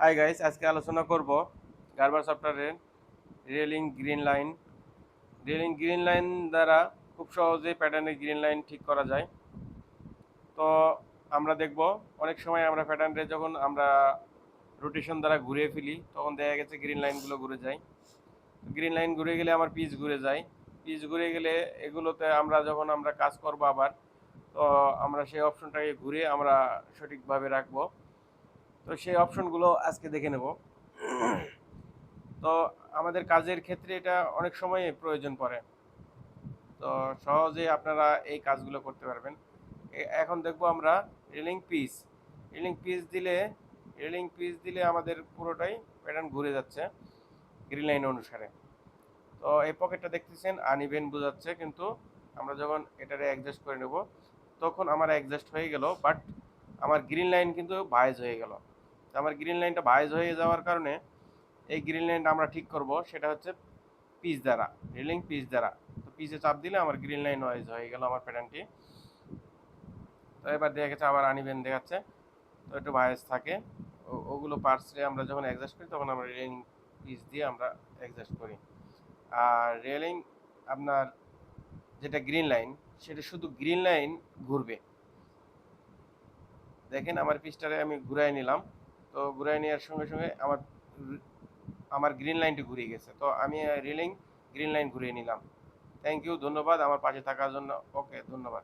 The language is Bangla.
হাই গাইস, আজকে আলোচনা করব গার্বার সফটওয়্যারের রেলিং গ্রিন লাইন দ্বারা খুব সহজেই প্যাটার্নের গ্রিন লাইন ঠিক করা যায়। তো আমরা দেখব অনেক সময় আমরা প্যাটার্নে যখন আমরা রোটেশন দ্বারা ঘুরিয়ে ফেলি তখন দেখা গেছে গ্রিন লাইনগুলো ঘুরে যায়। গ্রিন লাইন ঘুরে গেলে আমার পিচ ঘুরে যায়। পিচ ঘুরে গেলে এগুলোতে আমরা কাজ করব আবার, তো আমরা সেই অপশনটাকে ঘুরিয়ে আমরা সঠিকভাবে রাখবো। তো সেই অপশনগুলো আজকে দেখে নেব। তো আমাদের কাজের ক্ষেত্রে এটা অনেক সময় প্রয়োজন পড়ে। তো সহজেই আপনারা এই কাজগুলো করতে পারবেন। এখন দেখব আমরা রেলিং পিস। রেলিং পিস দিলে রেলিং পিস দিলে আমাদের পুরোটাই প্যাটার্ন ঘুরে যাচ্ছে গ্রিন লাইন অনুসারে। তো এই পকেটটা দেখতেছেন আনইভেন বোঝাচ্ছে, কিন্তু আমরা যখন এটারে অ্যাডজাস্ট করে নেব তখন আমার অ্যাডজাস্ট হয়ে গেল, বাট আমার গ্রিন লাইন কিন্তু ভাইজ হয়ে গেল। আমার গ্রিন লাইনটা ভাইজ হয়ে যাওয়ার কারণে এই গ্রিন লাইনটা আমরা ঠিক করব, সেটা হচ্ছে পিচ দ্বারা, রেলিং পিচ দ্বারা। তো পিচে চাপ দিলে আমার গ্রিন লাইন ওয়াইজ হয়ে গেল আমার প্যাটার্নটি। তো এবার দেখা গেছে আবার আনইভেন দেখাচ্ছে, তো একটু ভাইজ থাকে। ওগুলো পার্টসে আমরা যখন অ্যাডজাস্ট করি তখন আমরা রেলিং পিচ দিয়ে আমরা অ্যাডজাস্ট করি। আর রেলিং আপনার যেটা গ্রিন লাইন, সেটা শুধু গ্রিন লাইন ঘুরবে। দেখেন আমার পিচটারে আমি ঘুরাই নিলাম, তো ঘুরাই নেওয়ার সঙ্গে সঙ্গে আমার আমার গ্রিন লাইনটি ঘুরিয়ে গেছে। তো আমি রেলিং গ্রিন লাইন ঘুরিয়ে নিলাম। থ্যাংক ইউ, ধন্যবাদ আমার পাশে থাকার জন্য। ওকে, ধন্যবাদ।